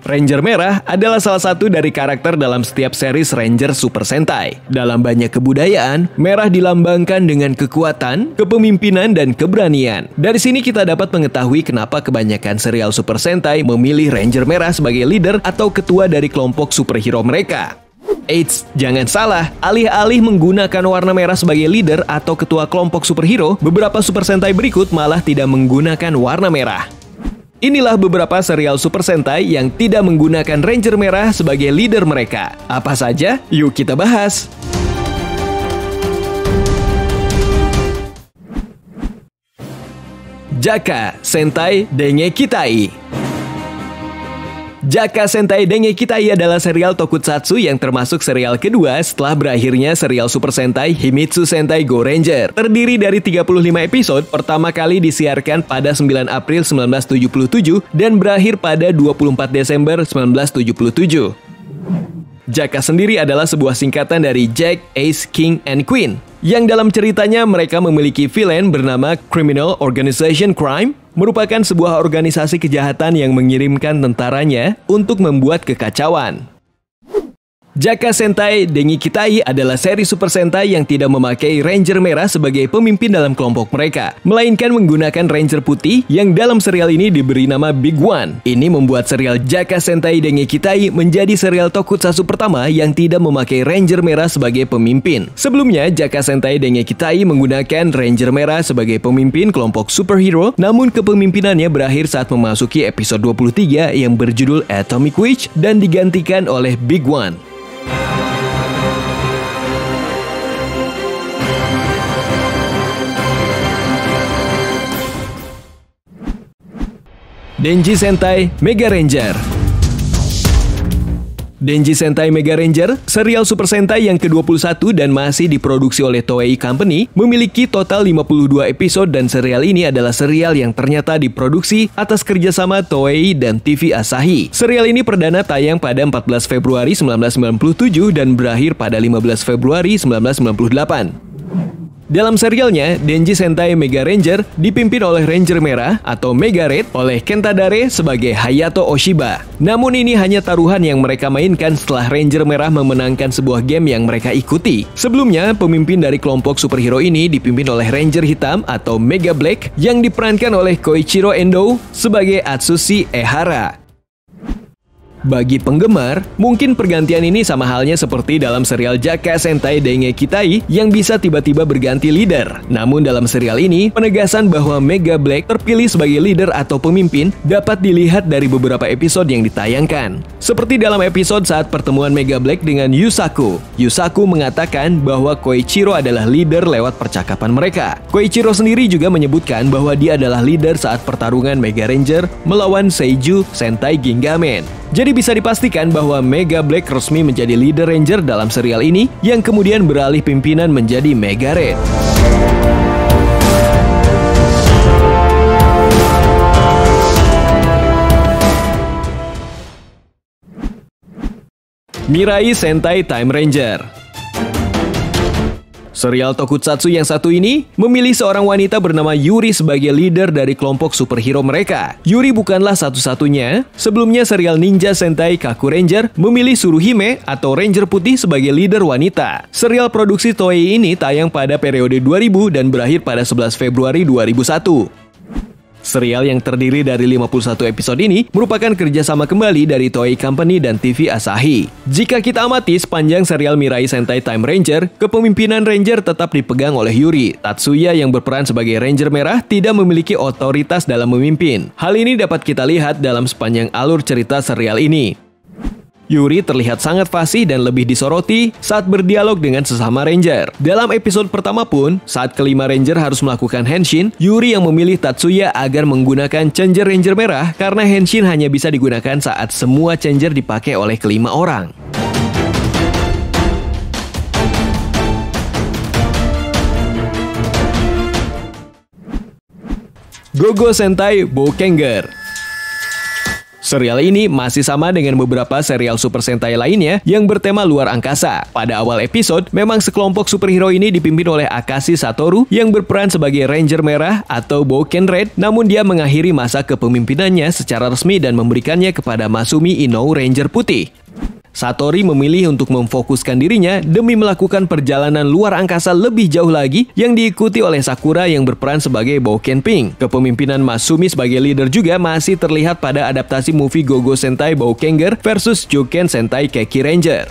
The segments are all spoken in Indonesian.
Ranger Merah adalah salah satu dari karakter dalam setiap series Ranger Super Sentai. Dalam banyak kebudayaan, merah dilambangkan dengan kekuatan, kepemimpinan, dan keberanian. Dari sini kita dapat mengetahui kenapa kebanyakan serial Super Sentai memilih Ranger Merah sebagai leader atau ketua dari kelompok superhero mereka. Eits, jangan salah, alih-alih menggunakan warna merah sebagai leader atau ketua kelompok superhero, beberapa Super Sentai berikut malah tidak menggunakan warna merah. Inilah beberapa serial Super Sentai yang tidak menggunakan Ranger Merah sebagai leader mereka. Apa saja? Yuk kita bahas! Jaka Sentai Dengekitai. Jaka Sentai Dengekitai adalah serial tokusatsu yang termasuk serial kedua setelah berakhirnya serial Super Sentai Himitsu Sentai Go Ranger. Terdiri dari 35 episode, pertama kali disiarkan pada 9 April 1977 dan berakhir pada 24 Desember 1977. Jaka sendiri adalah sebuah singkatan dari Jack, Ace, King, and Queen, yang dalam ceritanya mereka memiliki villain bernama Criminal Organization Crime, merupakan sebuah organisasi kejahatan yang mengirimkan tentaranya untuk membuat kekacauan. Jaka Sentai Dengekitai adalah seri Super Sentai yang tidak memakai Ranger Merah sebagai pemimpin dalam kelompok mereka, melainkan menggunakan Ranger Putih yang dalam serial ini diberi nama Big One. Ini membuat serial Jaka Sentai Dengekitai menjadi serial tokusatsu pertama yang tidak memakai Ranger Merah sebagai pemimpin. Sebelumnya, Jaka Sentai Dengekitai menggunakan Ranger Merah sebagai pemimpin kelompok superhero, namun kepemimpinannya berakhir saat memasuki episode 23 yang berjudul Atomic Witch dan digantikan oleh Big One. Denji Sentai Mega Ranger. Denji Sentai Mega Ranger, serial Super Sentai yang ke-21 dan masih diproduksi oleh Toei Company, memiliki total 52 episode dan serial ini adalah serial yang ternyata diproduksi atas kerjasama Toei dan TV Asahi. Serial ini perdana tayang pada 14 Februari 1997 dan berakhir pada 15 Februari 1998. Dalam serialnya, Denji Sentai Mega Ranger dipimpin oleh Ranger Merah atau Mega Red oleh Kentadare sebagai Hayato Oshiba. Namun ini hanya taruhan yang mereka mainkan setelah Ranger Merah memenangkan sebuah game yang mereka ikuti. Sebelumnya, pemimpin dari kelompok superhero ini dipimpin oleh Ranger Hitam atau Mega Black yang diperankan oleh Koichiro Endo sebagai Atsushi Ehara. Bagi penggemar, mungkin pergantian ini sama halnya seperti dalam serial Jaka Sentai Dengekitai yang bisa tiba-tiba berganti leader. Namun dalam serial ini, penegasan bahwa Mega Black terpilih sebagai leader atau pemimpin dapat dilihat dari beberapa episode yang ditayangkan. Seperti dalam episode saat pertemuan Mega Black dengan Yusaku. Yusaku mengatakan bahwa Koichiro adalah leader lewat percakapan mereka. Koichiro sendiri juga menyebutkan bahwa dia adalah leader saat pertarungan Mega Ranger melawan Seiju Sentai Gingamen. Jadi bisa dipastikan bahwa Mega Black resmi menjadi leader Ranger dalam serial ini yang kemudian beralih pimpinan menjadi Mega Red. Mirai Sentai Time Ranger. Serial tokusatsu yang satu ini memilih seorang wanita bernama Yuri sebagai leader dari kelompok superhero mereka. Yuri bukanlah satu-satunya. Sebelumnya serial Ninja Sentai Kaku Ranger memilih Tsuruhime atau Ranger Putih sebagai leader wanita. Serial produksi Toei ini tayang pada periode 2000 dan berakhir pada 11 Februari 2001. Serial yang terdiri dari 51 episode ini merupakan kerjasama kembali dari Toei Company dan TV Asahi. Jika kita amati sepanjang serial Mirai Sentai Time Ranger, kepemimpinan Ranger tetap dipegang oleh Yuri. Tatsuya yang berperan sebagai Ranger Merah tidak memiliki otoritas dalam memimpin. Hal ini dapat kita lihat dalam sepanjang alur cerita serial ini. Yuri terlihat sangat fasih dan lebih disoroti saat berdialog dengan sesama Ranger. Dalam episode pertama pun, saat kelima Ranger harus melakukan henshin, Yuri yang memilih Tatsuya agar menggunakan Changer Ranger Merah karena henshin hanya bisa digunakan saat semua Changer dipakai oleh kelima orang. Gogo Sentai Boukenger. Serial ini masih sama dengan beberapa serial Super Sentai lainnya yang bertema luar angkasa. Pada awal episode, memang sekelompok superhero ini dipimpin oleh Akashi Satoru yang berperan sebagai Ranger Merah atau Bouken Red, namun dia mengakhiri masa kepemimpinannya secara resmi dan memberikannya kepada Masumi Inoue, Ranger Putih. Satori memilih untuk memfokuskan dirinya demi melakukan perjalanan luar angkasa lebih jauh lagi yang diikuti oleh Sakura yang berperan sebagai Bouken Pink. Kepemimpinan Masumi sebagai leader juga masih terlihat pada adaptasi movie Gogo Sentai Boukenger versus Jouken Sentai Keki Ranger.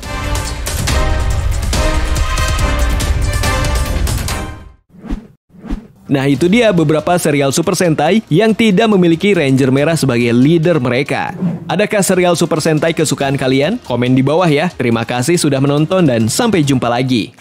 Nah, itu dia beberapa serial Super Sentai yang tidak memiliki Ranger Merah sebagai leader mereka. Adakah serial Super Sentai kesukaan kalian? Komen di bawah ya. Terima kasih sudah menonton dan sampai jumpa lagi.